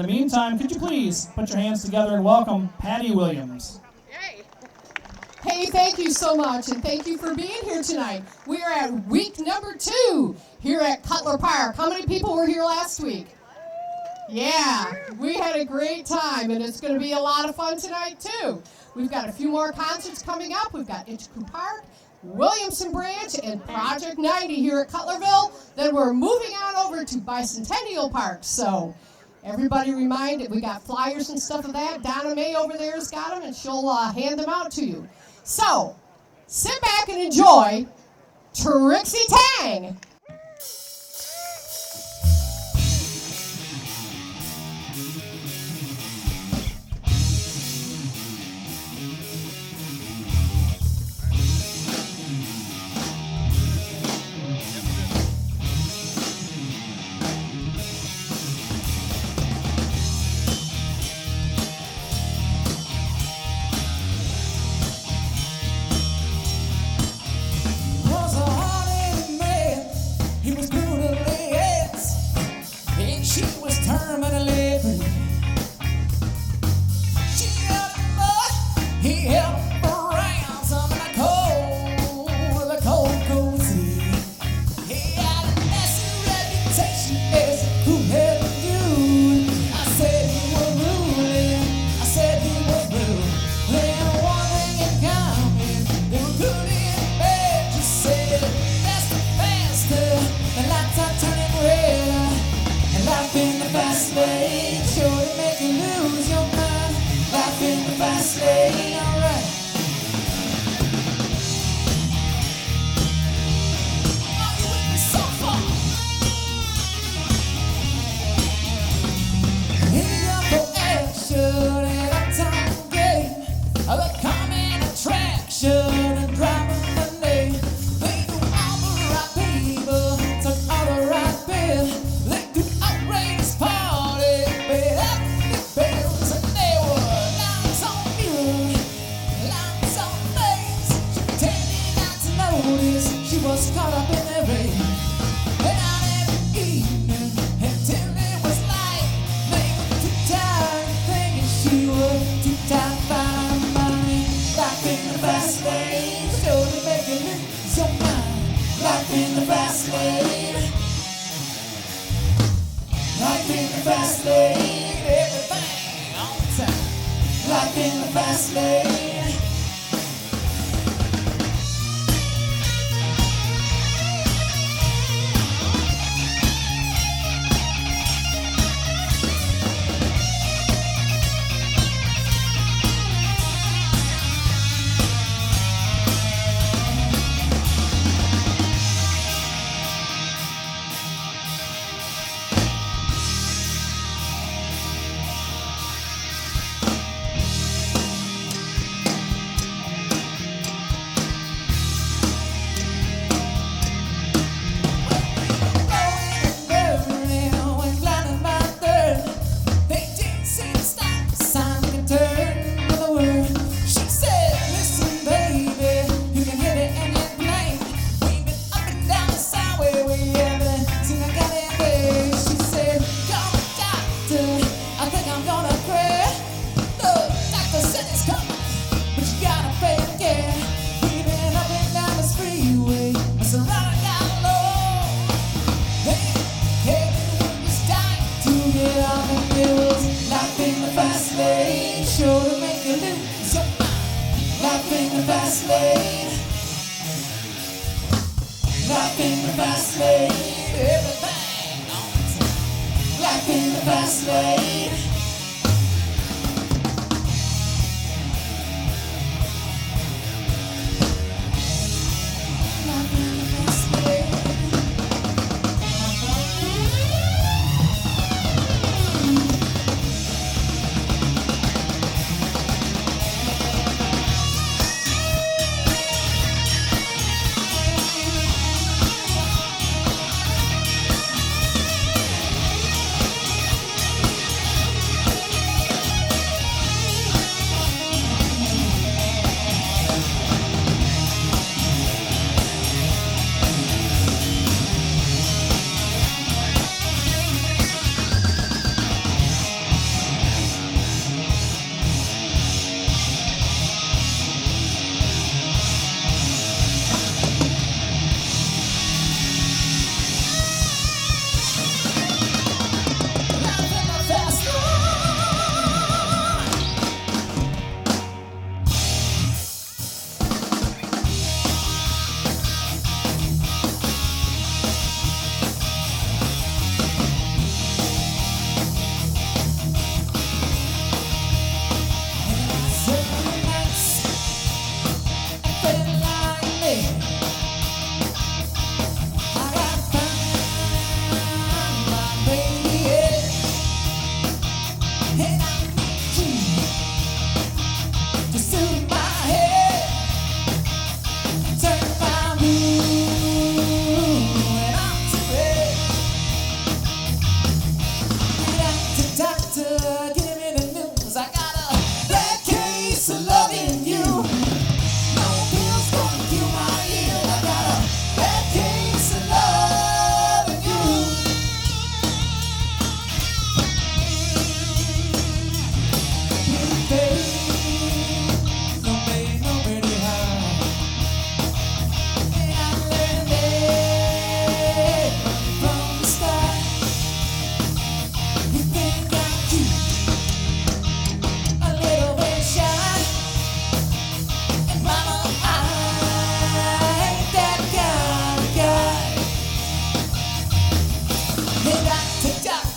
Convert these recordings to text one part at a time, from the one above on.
the meantime, could you please put your hands together and welcome Patty Williams. Hey, thank you so much, and thank you for being here tonight. We are at week number 2 here at Cutler Park. How many people were here last week? Yeah, we had a great time, and it's going to be a lot of fun tonight, too. We've got a few more concerts coming up. We've got Itchku Park, Williamson Branch, and Project 90 here at Cutlerville. Then we're moving on over to Bicentennial Park. So everybody reminded, we got flyers and stuff of that. Donna May over there has got them, and she'll hand them out to you. So sit back and enjoy Trixy Tang.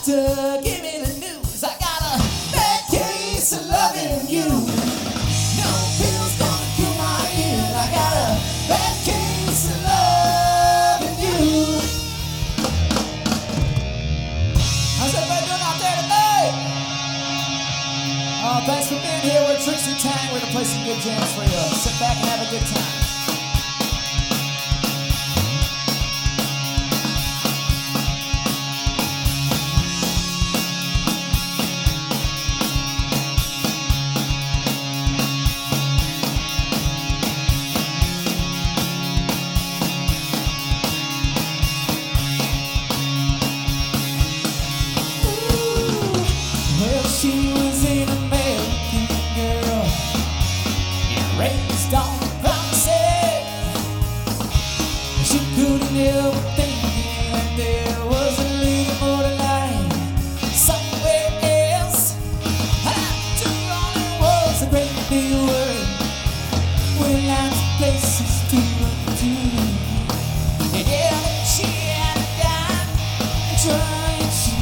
doctor, give me the news. I got a bad case of loving you. No pills gonna cure my ill. I got a bad case of loving you. How's everybody doing out there today? Oh, thanks for being here with Trixy Tang. We're gonna play some good jams for you. Sit back and have a good time. Well, she was an American girl, raised on promises. She couldn't help thinking that there was a little more to life somewhere else. After all, it was a great big world with lots of places to run to. And yeah, she had to die and try and she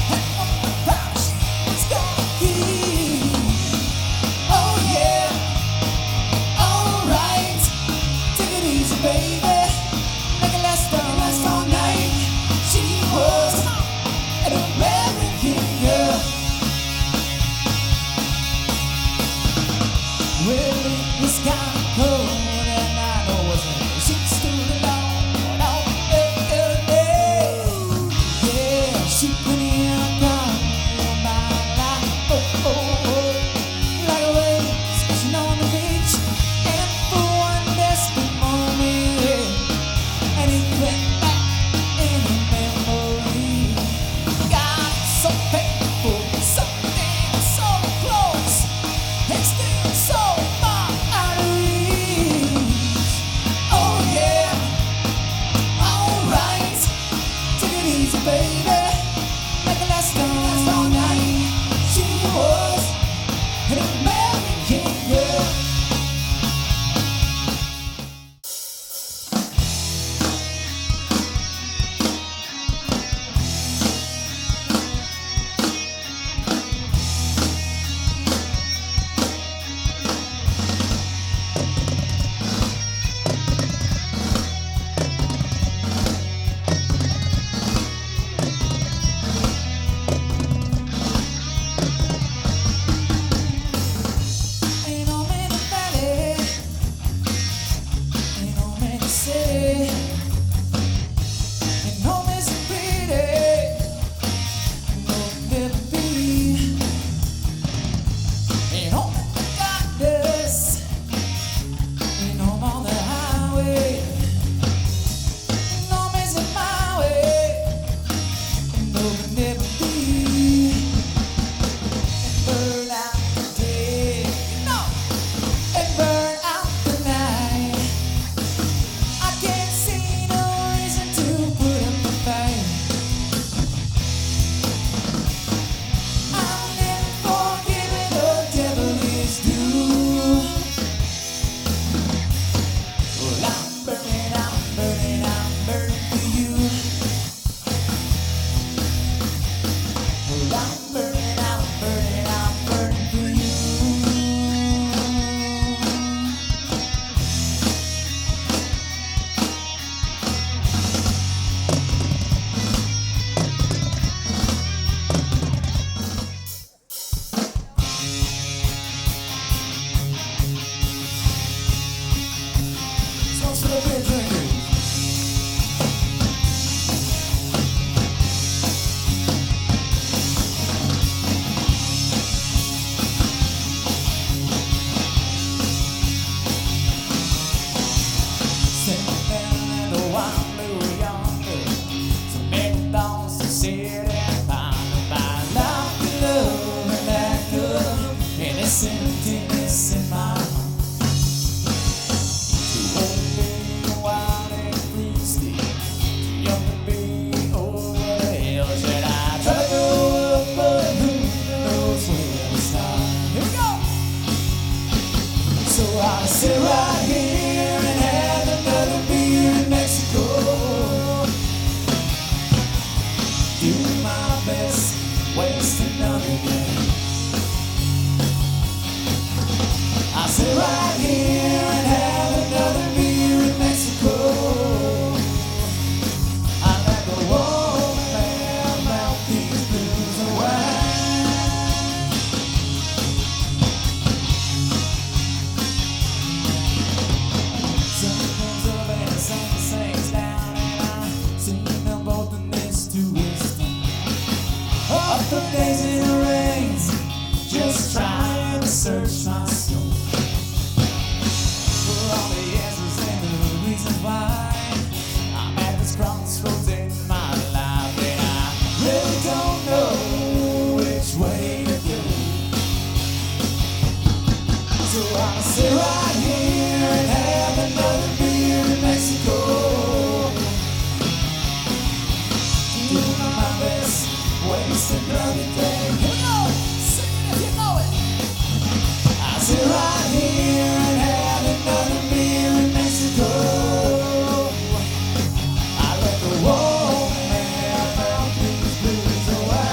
had one promise she was gonna keep. Oh yeah, alright, take it easy, baby, make it last all night. She was an American girl. Well, it was kind of cold that night, oh wasn't it? She stood alone on the day. Yeah, she put in a gun in my life. Oh, oh, oh, like a wave splashing on the beach. And for one desperate moment, and it went back in the memory. God, so painful, something so close, and still so far out of reach. Oh yeah, alright, take it easy, baby, make it last all night. She was an American girl. Ain't no man in the valley, ain't no man in the city, ain't no man so pretty, no never be. Ain't no man that got this, ain't no man on the highway, ain't no man's in my way, and no can never be. And burn out the day, no, and burn out the night. I can't see no reason to put up a fight. I'll never forgive it, the devil is due. Well, I'm burning, I'm burning, I'm burning for you. Well, I'm burning, I'm burning, I'm burning for you. Songs for the beer drinkers. Sitting down in the wild blue yonder, some McDonald's to sit and ponder my life and love and that good, and this emptiness in my heart. Too old to be wild and free, too young to be over the hills. Should I try to grow up, but who knows where to start? Here we go. So I sit right here and have another beer in Mexico. Do my waste another day. Here we go, sing it if you know it. I sit right here and have another beer in Mexico. I let the old man melt these blues away.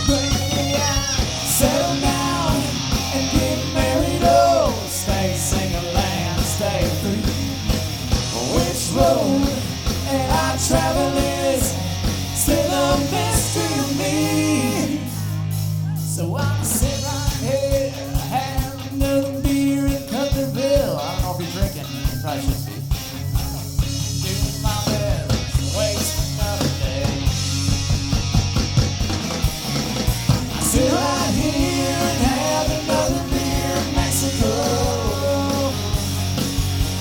Baby, I settle down and get married. Oh, stay single and stay free. Which road and I travel is still a mystery to me. So I'll sit right here, have another beer in Cutlerville. I don't know if you're drinking, you probably should be. Doing my best, waste another day. I sit right here and have another beer in Mexico.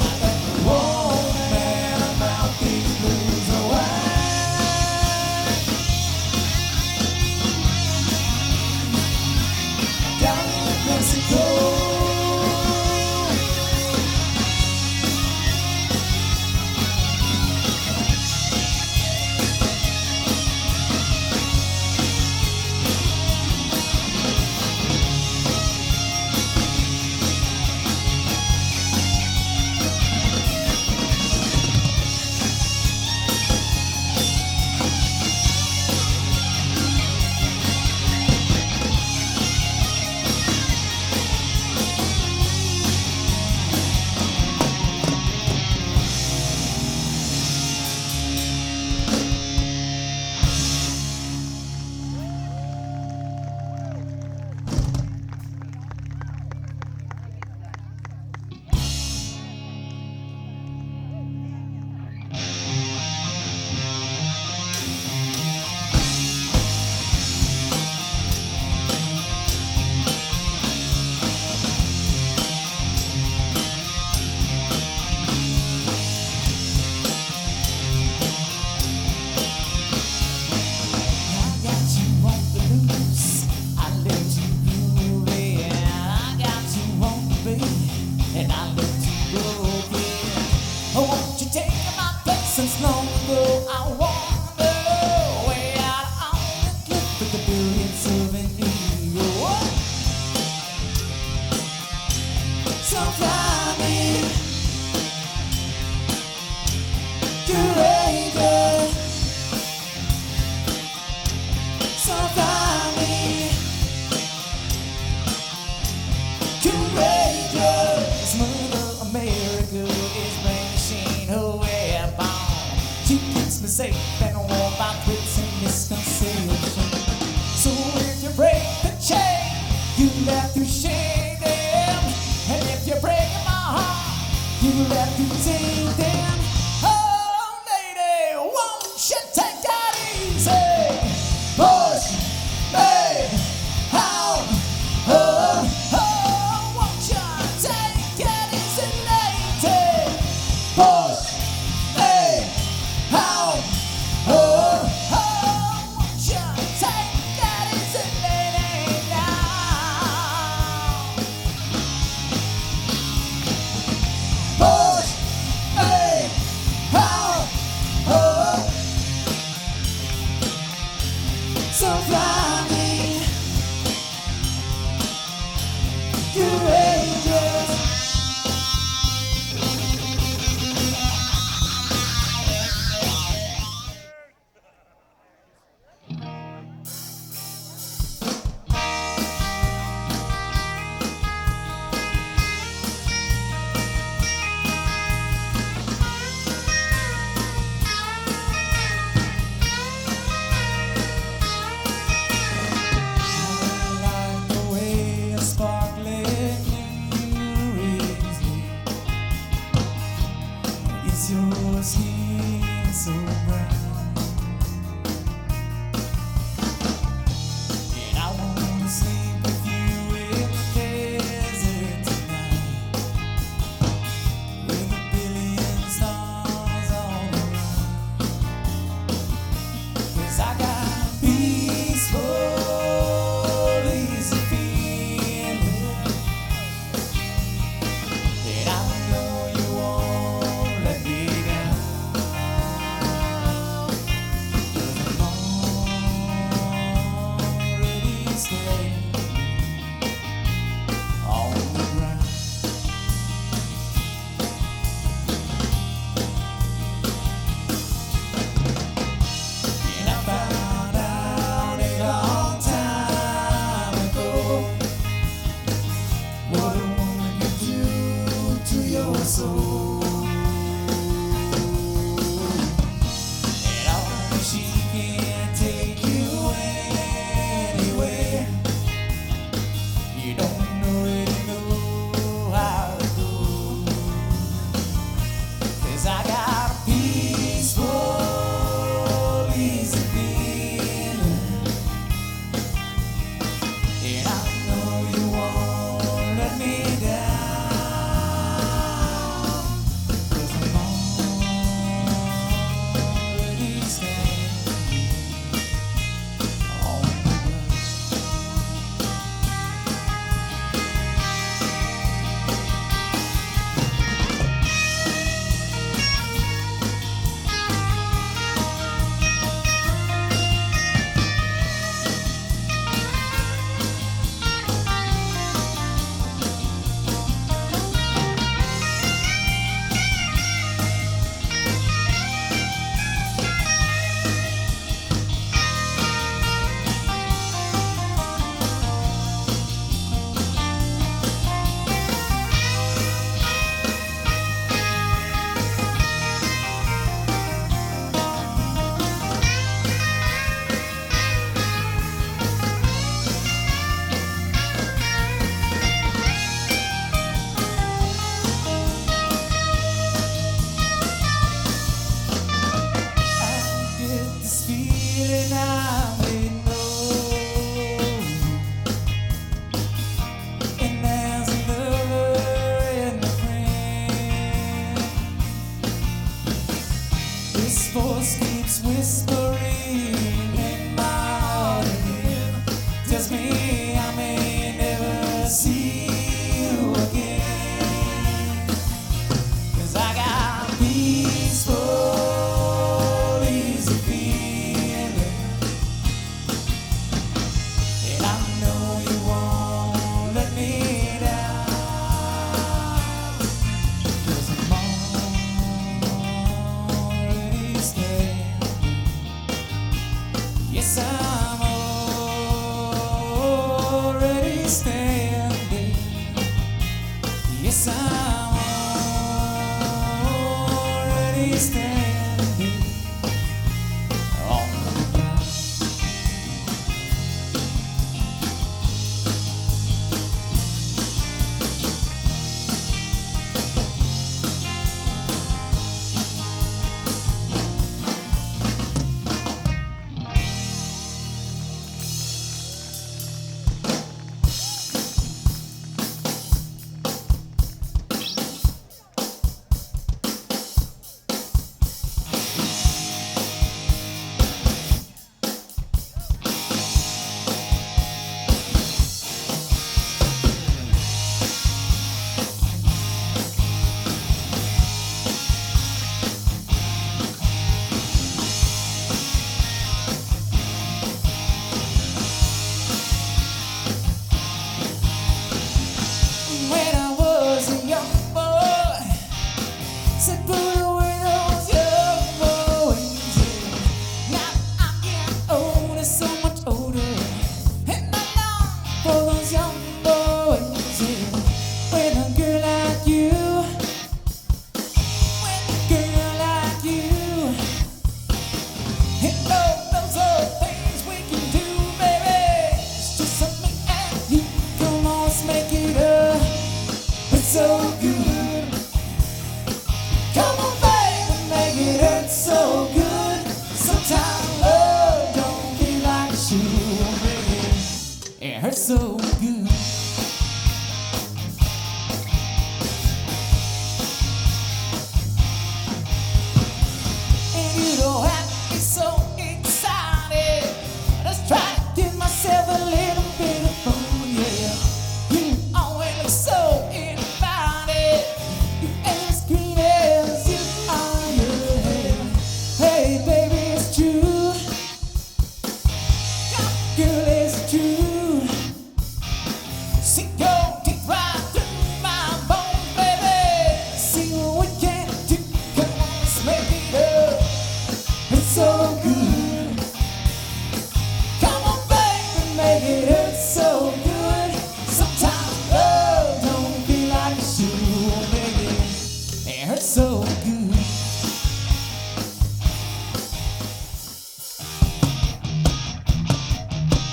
I let the old man about these blues away. Down in Mexico. I got you on the loose, I let you groove in. I got you on the beat, and I let you go again. Oh, won't you take my place since long ago? I wander way out on the cliff with the brilliance of an eagle. So fly me, courageous. So fly me, courageous. Mother America is banishing her weapon. She keeps me safe and warm by wits and misconception. So if you break the chain, you have to shake them. And if you're breaking my heart, you have to take them. Oh, lady, won't you take that easy? Push me out. Won't you take it easy, lady? Push me out. Won't you take that easy, And I know you won't let me down, 'cause I'm already standing on the ground. This voice keeps whispering in my heart again. Tells me I may never see you again. 'Cause I got peaceful, easy feeling. And I know you won't let me down, 'cause I'm already standing. Yes, I'm already standing. Yes, I'm already standing on the ground. When I was a young boy, said put away those young boys. Now I'm getting older, so much older, and I long for those young boys. When a girl like you, when a girl like you, and all those other things we can do, baby. It's just something and you. Come on, let's make it up. It's so good. Come on, baby, make it hurt so good. Sometimes love don't feel like it should, baby. It hurts so good. And you don't have to be so excited. Let's try to give myself a little bit of fun, yeah. You always look so invited. You ain't as green as you are, yeah. Hey, baby, it's true. Girl, it's true. See your teeth right through my bones, baby. See what we can do. Come on, let's make it up. It's so good. Come on, baby, make it hurt so good. Sometimes love don't feel like it should, baby. It hurts so good.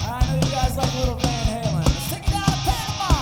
I know you guys like a little Van Halen. Let's take it out of Panama.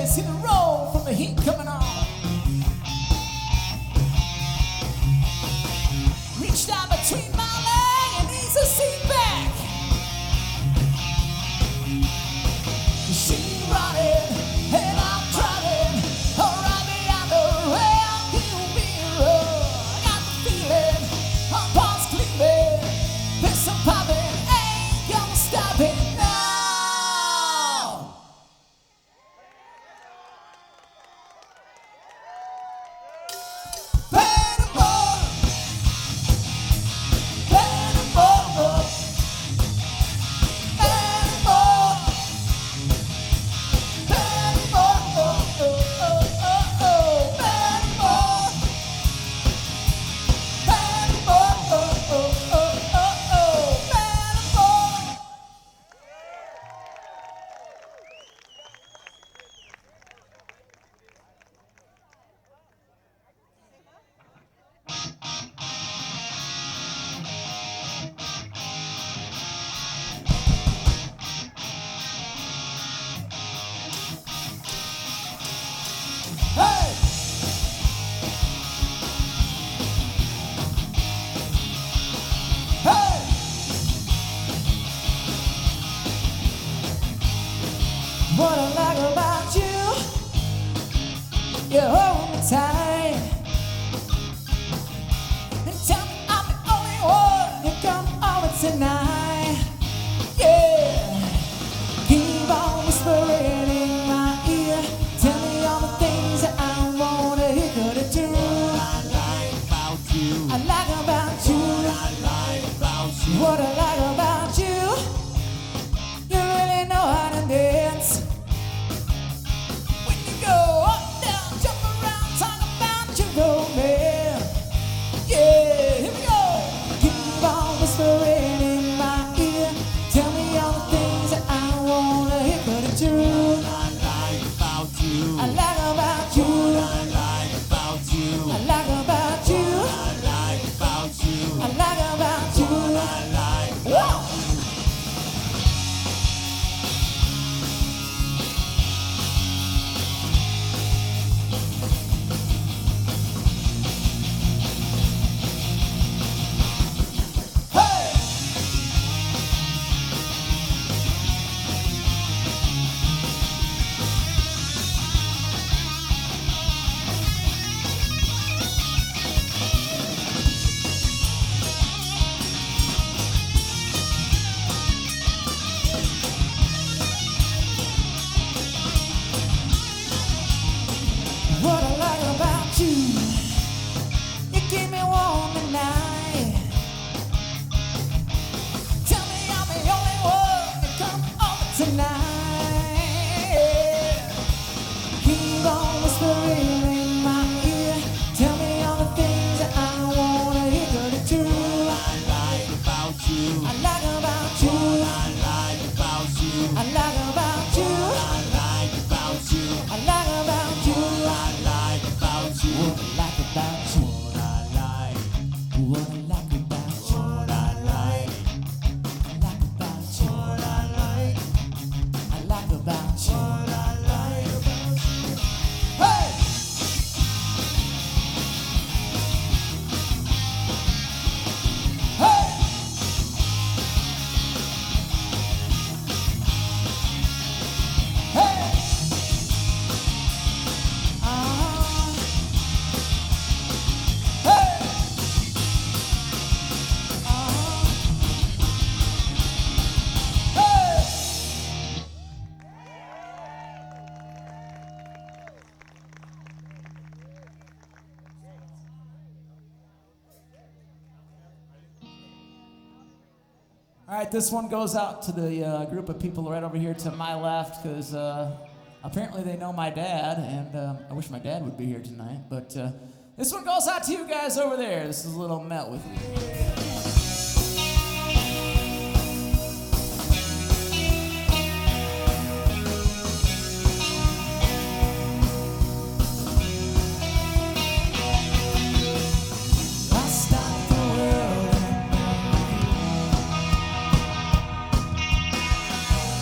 see the roll from the heat coming on. Reach down between my leg and ease the seat back. She running and I'm driving around behind the rearview mirror. I got the feeling, my pulse cleaving, pistol popping, ain't gonna stop it now. What I like about you, you hold me tight and tell me I'm the only one who come over tonight. Yeah, keep on whispering in my ear, tell me all the things that I wanna hear. Could it do? I like about you. I like about you. I like about you. What I like about you, you really know how to dance. Go up, down, jump around, talk about your romance. Yeah, here we go. Keep on whispering in my ear, tell me all the things that I wanna hear. But it's true. I like about you. I like about you. I like about you. I like about you. I like about you. I like about you. I like. Whoa. What I like about you, you keep me warm tonight. Tell me I'm the only one to come over tonight. Keep on whispering in my ear, tell me all the things that I wanna hear. Could it true? I like about you. I like about you. I like about you. I like about you. I like about you. I like about you. I like about you. What I like about you. What I like about you. What I like. I like about you. What I like. I like about you. What I like about you. Hey! Hey! Hey! All right, this one goes out to the group of people right over here to my left, because apparently they know my dad, and I wish my dad would be here tonight. But this one goes out to you guys over there. This is a little Melt with me.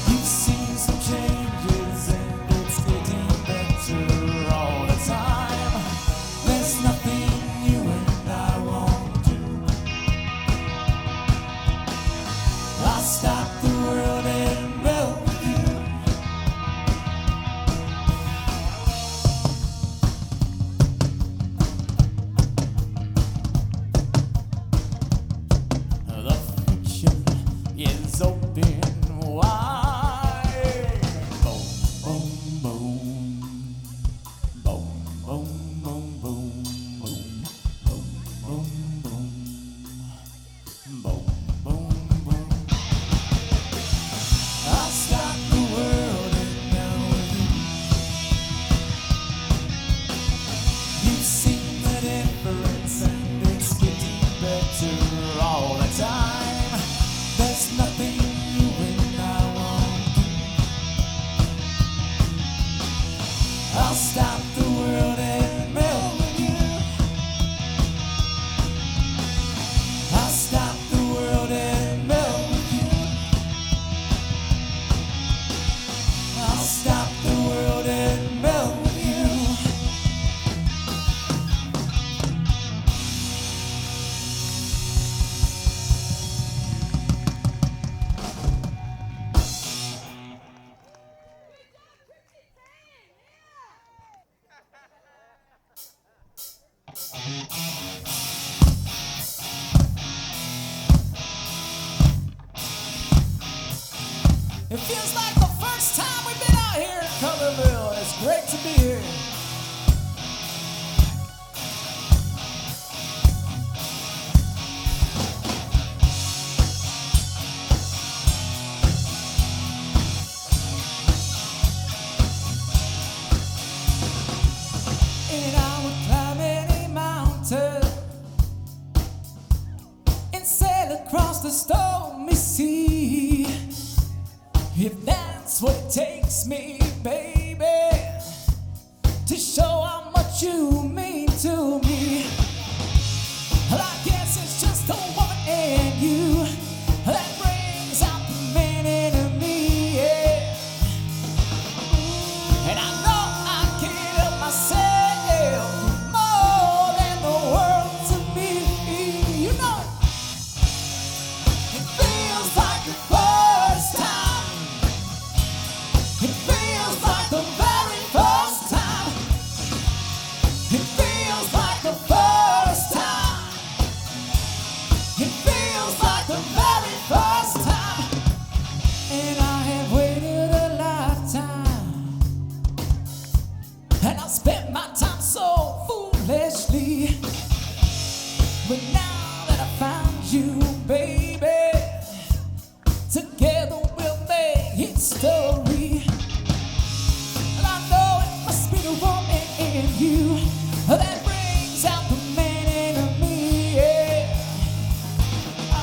You've seen some changes and it's getting better. wondering why. Boom, boom, boom. Boom, boom, boom, boom, boom. Boom, boom, boom. Boom, boom, boom. I'll stop the world and now with you. You've seen the difference and it's getting better all the time. There's nothing you and I won't do. I'll stop the world and melt with you. I'll stop the world and melt with you. I'll stop the world and melt with you. It feels like the first time we've been out here in Cutlerville. It's great to be here. And I would climb any mountain and sail across the stormy sea. If that's what it takes me, baby, to show how much you mean to me. Well, I guess it's just a woman and you that brings out the man in me, yeah. And I know I can't help myself more than the world to me. You know it feels like the first time. It feels like the very first time. It feels like the first time. It feels like the very first time. And I have waited a lifetime. And I spent my time so foolishly. But now that I found you, baby, together we'll make history. And I know it must be the woman in you that brings out the man in me, yeah. I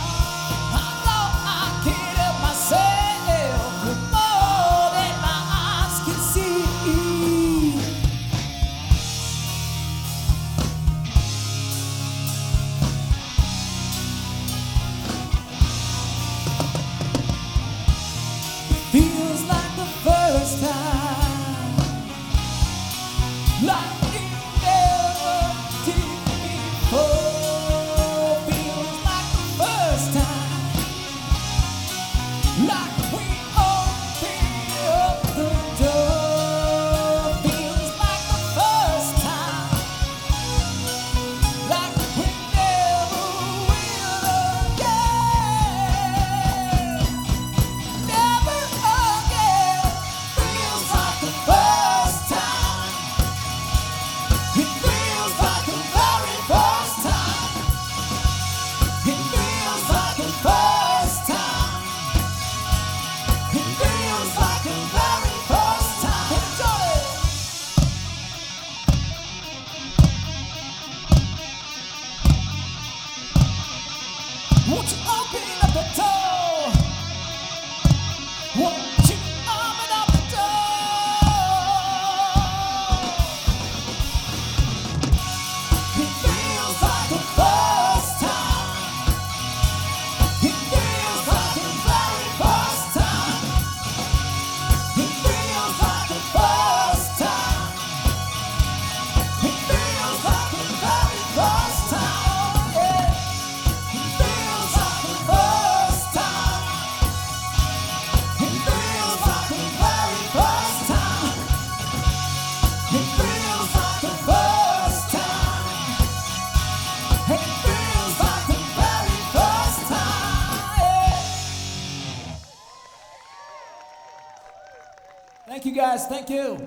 know I can't help myself more than my eyes can see. Feels like the first time, like it never did before. Feels like the first time, like we opened up the door. Feels like the first time, like we never will again. Never again. Feels like the first time. It feels like the very first time. It feels like the first time. Thank you guys, thank you.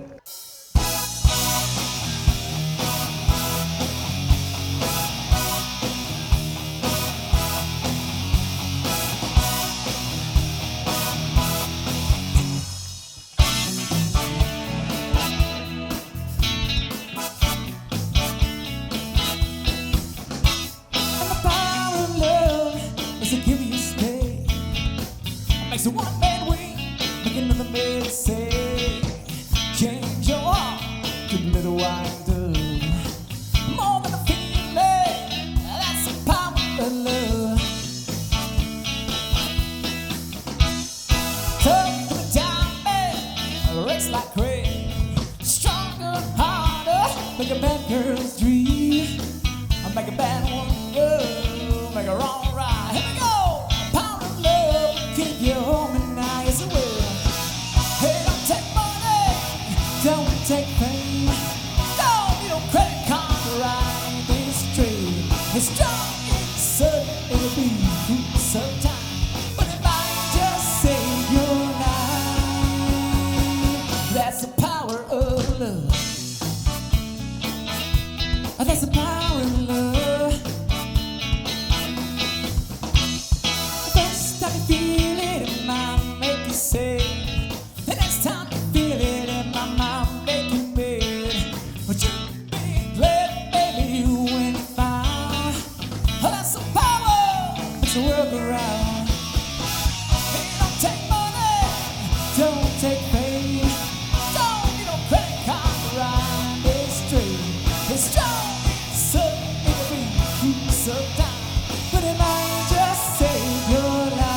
Makes a one man wing, make another man say, change your heart to a little white dove. More than a feeling, that's the power of love. Tough to the diamond, race like rain, stronger, harder, make a bad girl's dream, make a bad one go, make her all right. Here we go. Keep you home and now it's a will. Hey, don't take money, don't take fame, don't need no credit card to ride this train. It's strong, it's certain, it'll be free sometime, but it might just save your life. That's the power of love. That's the power of love. First time you feel it in my make you say, the next time you feel it in my mouth make you mad. But you be glad, baby, you when you find, oh, that's the power, it's a workaround. Hey, don't take money, don't take fame, don't need no credit card to ride this train. It's strong, it's certain, it'll be free sometime, but it might just save your life.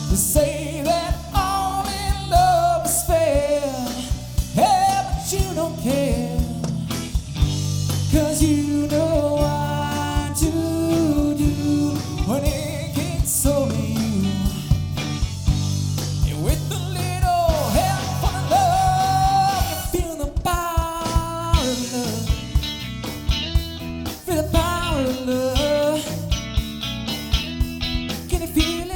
They say that all in love is fair, yeah, but you don't care, 'cause you know what to do when it gets over you. And with a little help from love, you feel the power of love. Feel the power of love. Can you feel it?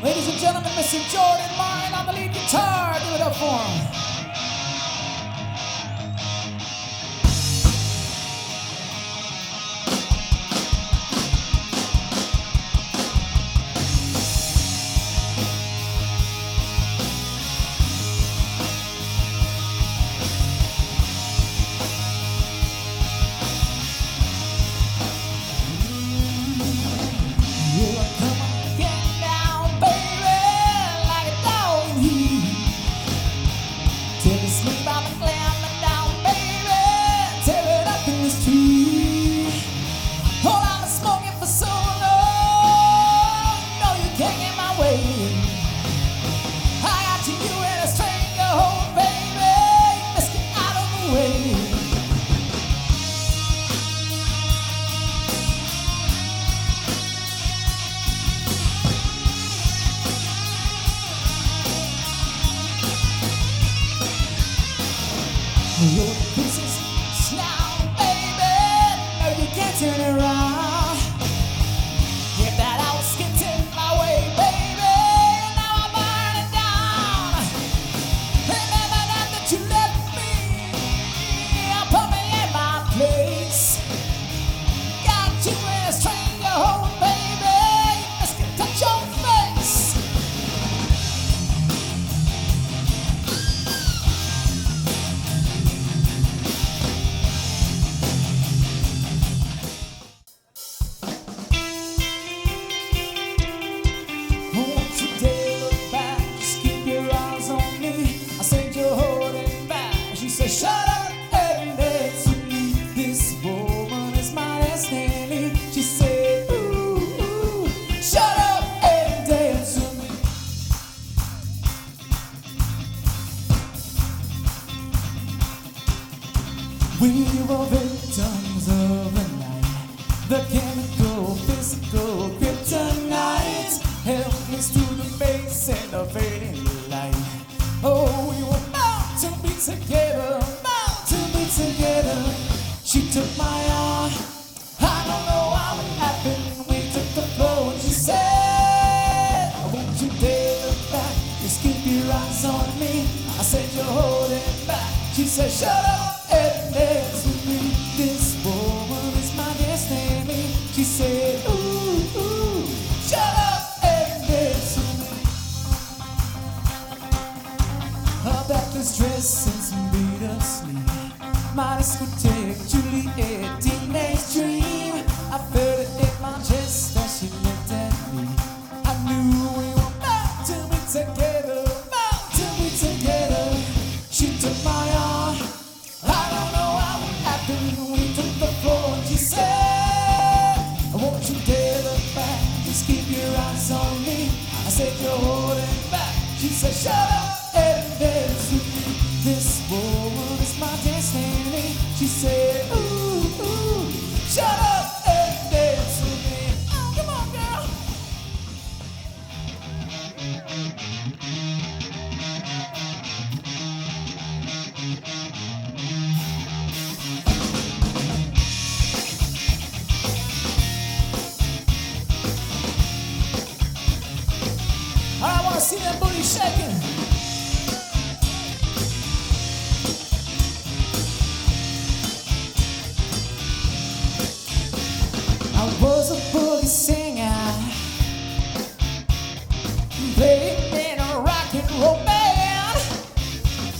Ladies and gentlemen, Mr. Jordan Martin on the lead guitar. Give it up for him. Come on, get down, baby, like a dog in heat. Till you sleep on the glamping down, baby, tear it up in the street. Oh, I've been smoking for so long, no, you can't get my way. I got to you in a stranglehold, baby, let's get out of the way. Your pieces now, baby, no, you can't turn around. If that house gets in my way, baby, now I'm burning down. Remember that you left me, put me in my place. Got you in a stranglehold, baby, let's get touch your face. Won't you dare look back, just keep your eyes on me. I said you're holding back. She said, shut up and dance with me. This woman is my destiny. She said, ooh, ooh, shut up and dance with me. We were victims of the night, the chemical, physical kryptonite, helpless to the face and the fading light. Oh, we were bound to be together, bound to said, you're holding back. She said, shut up and dance with me. This woman is my destiny. She said, ooh, ooh, shut up and dance with me. Her backless dress and some beat up sleeve. My discotheque, Juliet, teenage dream. I felt it in my chest as she looked at me. I knew we were meant to be together, meant to be together. She took my arm. I don't know how it happened. We took the floor and she said, won't you dare look back, just keep your eyes on me. I said, you're holding back. She said, shut up and dance with me. This woman is my destiny. She said, ooh, ooh, shut up and dance with me. Oh, come on, girl. I want to see that booty shaking. I was a boogie singer, played in a rock and roll band.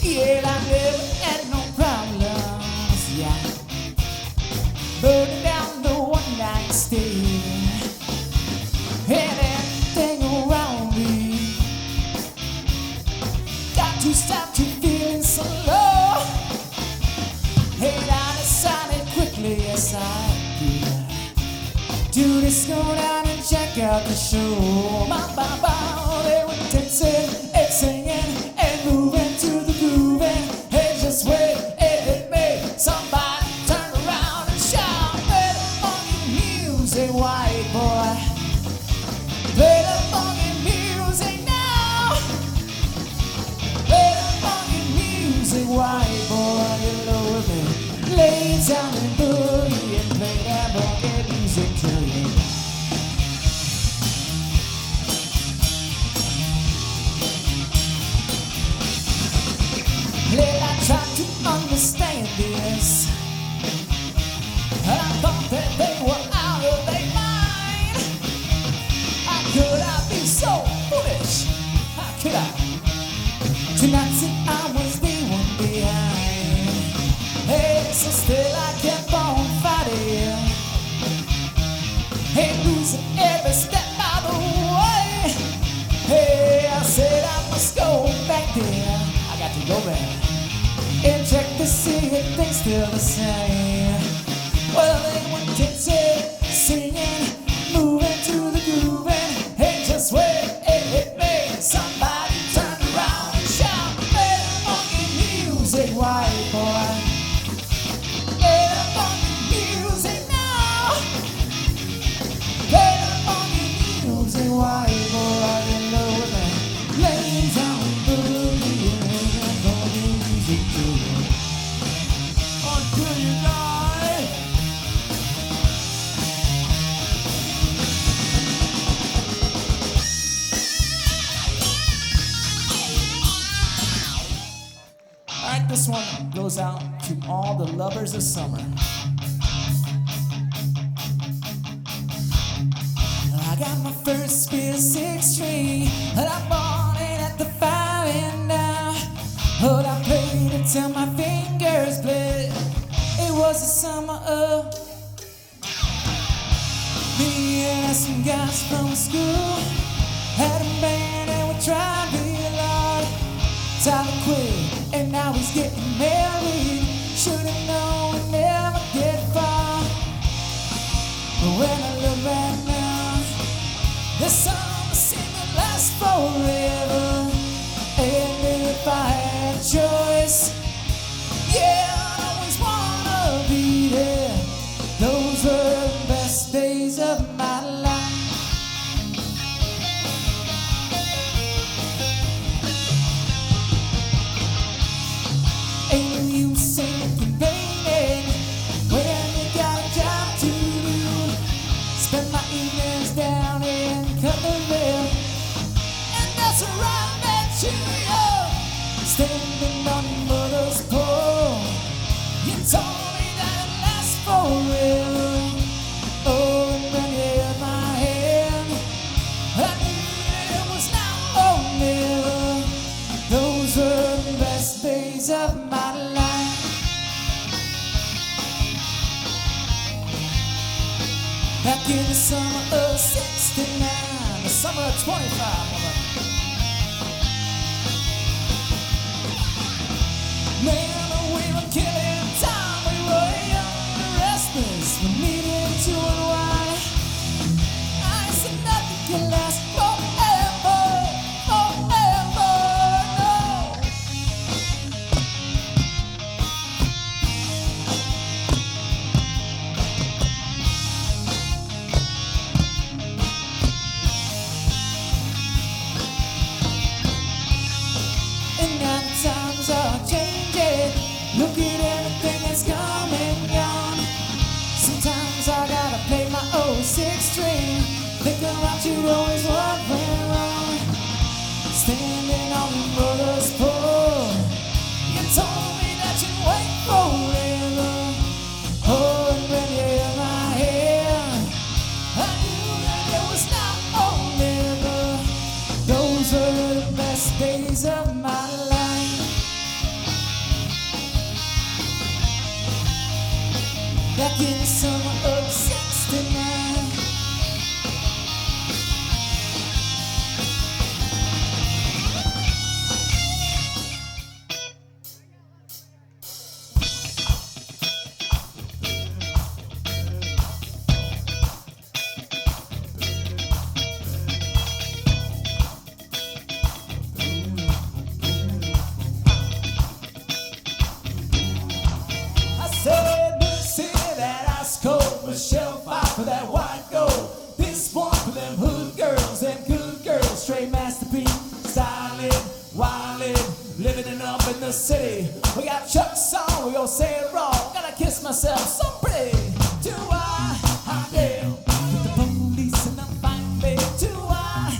Yeah, I never had no problems, yeah. Burning down the one night stay and everything around me. Got to stop to feeling so low, and I decided quickly, yes I did. Do this, go down and check out the show. They were dancing and singing and moving to the groove and just wait and me. Somebody turn around and shout, play the funky music, white boy. Play the funky music now. Play the funky music, white boy. You know with me. Lay down and boogie and play that funky music till you. Well, I tried to understand this, and I thought that they were out of their mind. How could I be so foolish? How could I? Tonight see I was the one behind. Hey, so still I kept on fighting, hey, losing every step by the way. Hey, I said I must go back there. I got to go back and check to see if things still the same. Well, they were dancing, singing, moving to the groove, and just wait, it made somebody turn around and shout, play the funky music, white boy. Play the funky music now. Play the funky music, white boy. You know what I lay down and boogie and play the funky music too. Until you die. Alright, this one goes out to all the lovers of summer. I got my first spit of 6-string, and I bought it at the 5 and now. But I played it till my fingers bled. It was the summer of me and some guys from school had a band and we tried real hard. Tyler quit and now he's getting married. Should've known we'd never get far. But when I look back now, this summer seemed to last forever. And if I had a choice, yeah, I'd always wanna be there. Those were the best days of my life. Ain't you sinking, baby, when you got a job to do? Spend my evenings down in Cutlerville, and that's where I met you. Standing standing on your mother's porch. You told me that it lasts forever. Oh, and when you held my hand, I knew that it was now or never. Those were the best days of my life. Back in the summer of '69, the summer of 25, woman. Man, we were killing time, we were young and restless, we needed to unwind. I said nothing can last forever, forever, no. And now the times are changing. Look at everything that's come and gone. Sometimes I gotta play my old six string, thinking about you always what went wrong. Standing on your mother's porch, you told me that you'd wait forever. Oh, and when you held my hand, I knew that it was now or never. Those were the best days of my life. Back in the summer of '69. I said this city that ice cold Michelle fight for that white gold. This one for them hood girls and good girls, straight masterpiece, styling, wildin', living it up in the city. We got Chuck's song, we gon' say it wrong. Gotta kiss myself so pretty. Do I dare with the police and I'm fine, babe. Do I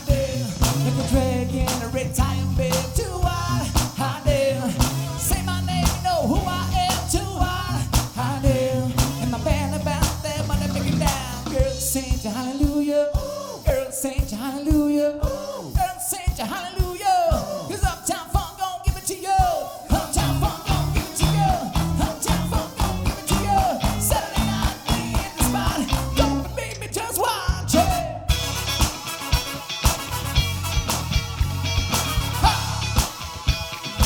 dare like a dragon, a red tie, babe. Do I dare say my name, you know who I am. Do I dare and my band about that money make it down. Girls sing to hallelujah, girls sing to hallelujah, girls sing to hallelujah. 'Cause Uptown Funk gon' give it to you. Uptown Funk gon' give it to you. Uptown Funk gon' give it to you. Saturday night we in the spot. Don't believe me, just watch it. Ha!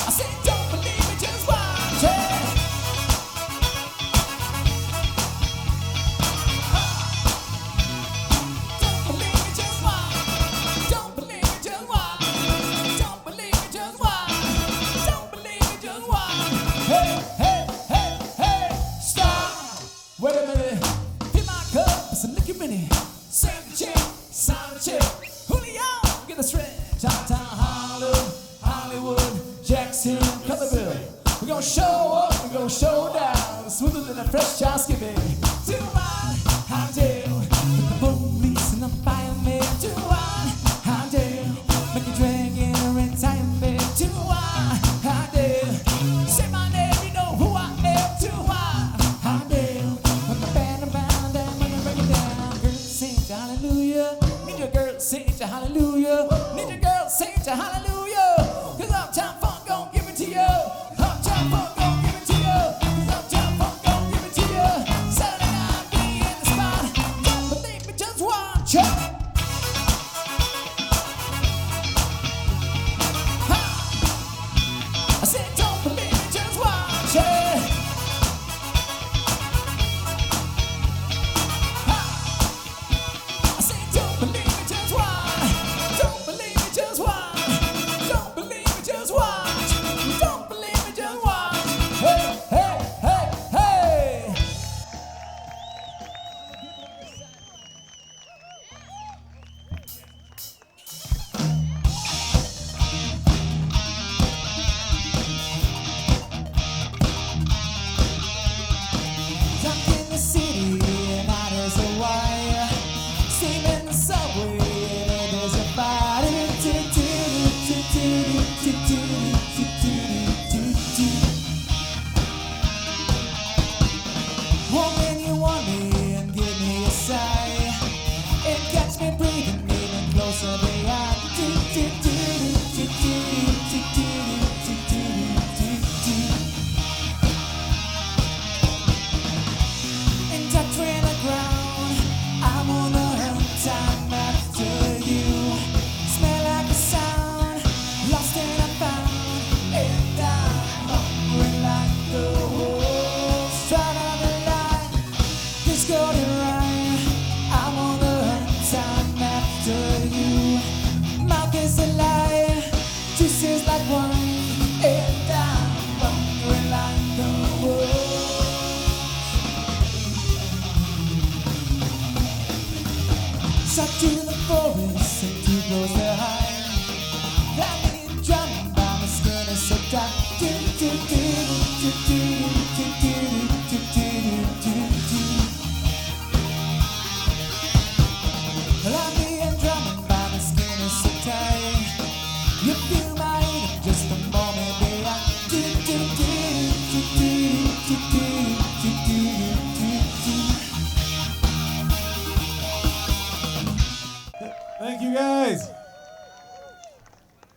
I said don't believe me, just watch it. Don't believe me, just watch. Don't believe me, just watch. Don't believe me, just watch. Don't believe me, just watch. Hey, hey, hey, hey, stop. Wait a minute. Fill my cup with some liquor in it. Sing the chick, sign the chick. Julio, get a stretch. Downtown Hollywood, Jackson, Cutlerville. We gon' show up, we gon' show down. Smoother than a fresh child skipping. Do I dare with the police and the fireman? Do I dare make a dragon a red tie, babe? Do I dare say my name, you know who I am? Do I dare with the band around and when I break it down? Girls sing to hallelujah, need your girls sing to hallelujah, need your girls sing to hallelujah. 'Cause Uptown Funk gon' give it to you. Uptown Funk gon' give it to you. 'Cause Uptown Funk gon' give it to you. Saturday night we in the spot. Don't believe me, just watch it. Ha! I said don't believe me, just watch it. Ha! I said don't believe me, just watch. Don't believe me, just watch. Don't believe me, just watch. Don't believe me, just watch. Hey, hey, hey, hey. I'm being drumming by my skin is so tight. You feel my heat in just a moment, baby. Thank you guys.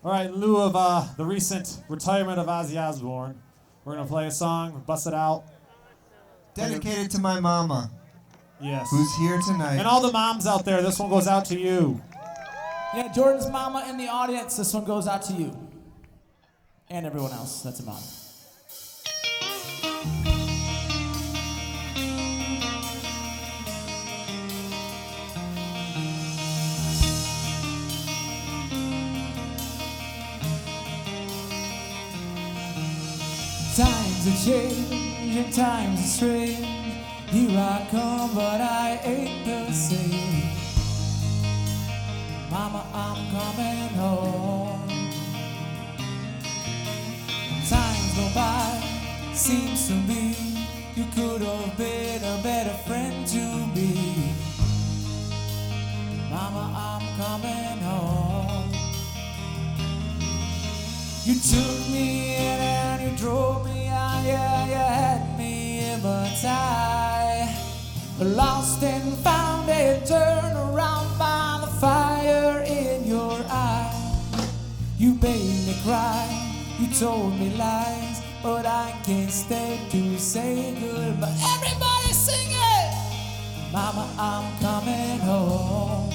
All right, in lieu of the recent retirement of Ozzy Osbourne, we're gonna play a song, bust it out. Dedicated to my mama, Yes. who's here tonight. And all the moms out there, this one goes out to you. Yeah, Jordan's mama in the audience. This one goes out to you. And everyone else. That's a mom. Times are changing, times are strange. Here I come, but I ain't the same. Mama, I'm coming home. Times go by, seems to me you could have been a better friend to me. Mama, I'm coming home. You took me in and you drove me out, yeah, you had me hypnotized. Lost and found it, turned around by the fire in your eye. You made me cry, you told me lies, but I can't stand to say goodbye. Everybody sing it! Mama, I'm coming home.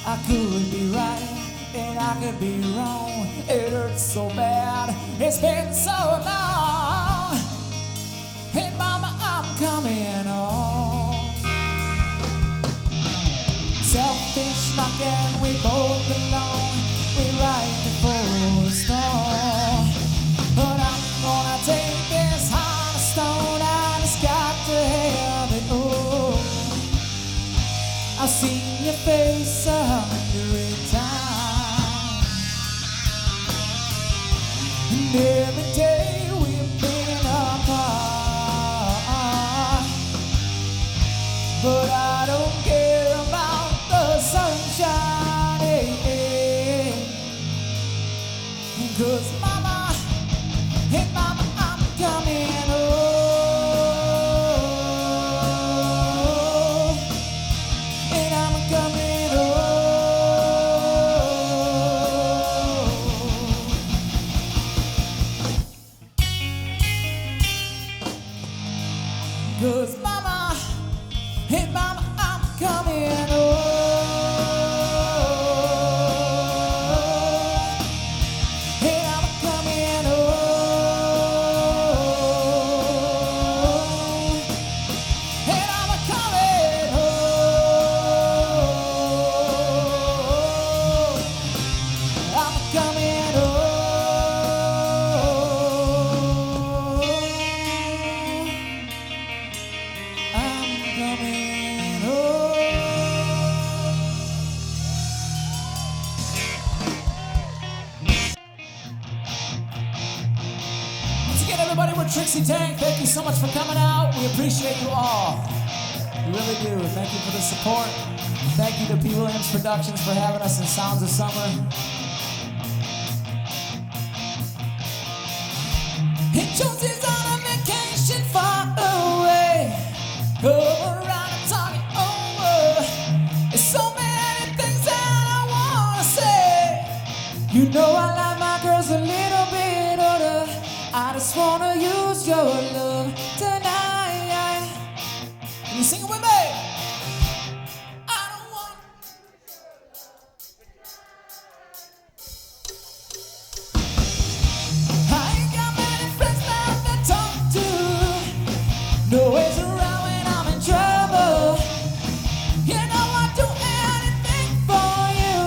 I could be right and I could be wrong. It hurts so bad, it's been so long. Hey mama, I'm coming home. Selfish muck and we both belong. We right before the storm. But I'm gonna take this heart of stone and it's got to have it all. I've seen your face 100 times, and every day we've been apart. But I don't care about the sunshine, cause mama, hey mama, I'm coming home. And I'm coming home. Cause mama, hey mama, I'm coming home. Hey, I'm coming home. And I'm coming home. I'm coming home. I'm coming home. Once again, everybody, we're Trixy Tang. Thank you so much for coming out. We appreciate you all. We really do. Thank you for the support. Thank you to People Image Productions for having us in Sounds of Summer. Hey, Jones is on a vacation far away. Come around and talk it over. There's so many things that I wanna say. You know I like my girls a little bit older. I just wanna use your love tonight. Can you sing it with me? I don't want. I ain't got many friends left to talk to. No ways around when I'm in trouble. You know I'd do anything for you.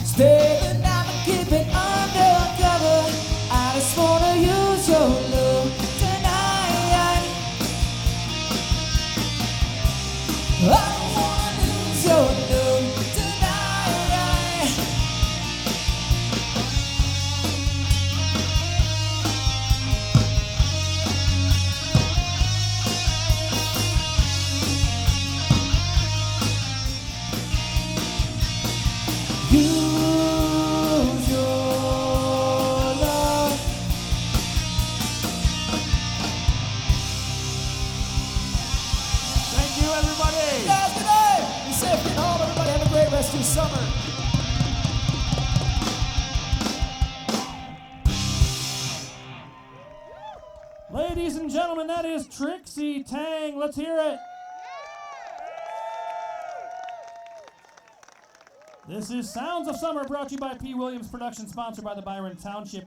Stay the night and keep it undercover. I just wanna use your love tonight. to summer. Ladies and gentlemen, that is Trixy Tang. Let's hear it. This is Sounds of Summer, brought to you by P. Williams Production, sponsored by the Byron Township